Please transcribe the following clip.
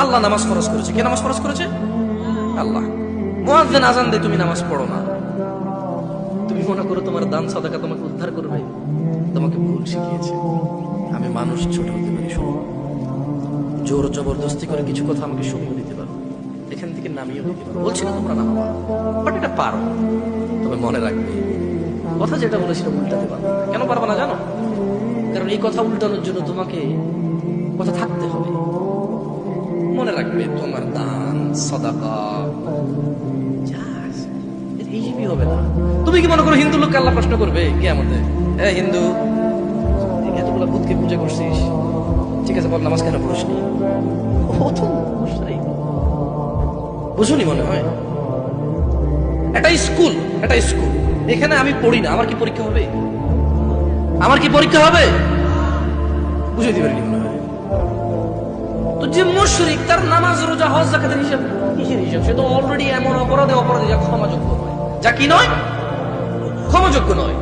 আল্লাহ নামাজ ফরজ করেছে। কে নামাজ ফরজ করেছে? আল্লাহ। মুয়াজ্জিন আযান দেয়, তুমি নামাজ পড়ো না। তুমি মনে করো তোমার দান সাদাকা তোমাকে উদ্ধার করবে? তোমাকে ভুল শিখিয়েছে। আমি মানুষ, ছোট হতে পারি, শুনো, জোর জবরদস্তি করে কিছু কথা আমাকে শুনিয়ে দিতে পারো, এখান থেকে নামিয়ে দিতে পারো, বলছি না তোমরা নামা, বাট এটা পারো। তবে মনে রাখবে, কথা যেটা বলে সেটা উল্টাতে পারবে না। কেন পারবে না জানো? কারণ এই কথা উল্টানোর জন্য তোমাকে কথা থাকতে হবে। মনে রাখবে, তোমার দান সাদাকা হিসেবে হবে না। তুমি কি মনে করো হিন্দু লোককে আল্লাহ প্রশ্ন করবে কিয়ামতে, এ হিন্দু এতগুলা ভূতকে পূজা করছিস, ঠিক আছে বল নামাজ কেন পড়িসনি? বুঝুনি মনে হয়? এটা স্কুল, এটা স্কুল, এখানে আমি পড়ি না, আমার কি পরীক্ষা হবে? আমার কি পরীক্ষা হবে? বুঝাইতে পারিনি মনে হয়। তো যে মুশরিক, তার নামাজ রোজা হজ যাকাতের হিসাব কিসের হিসাব? সে তো অলরেডি এমন অপরাধে যা ক্ষমাযোগ্য নয়, যা কি নয়, ক্ষমাযোগ্য নয়।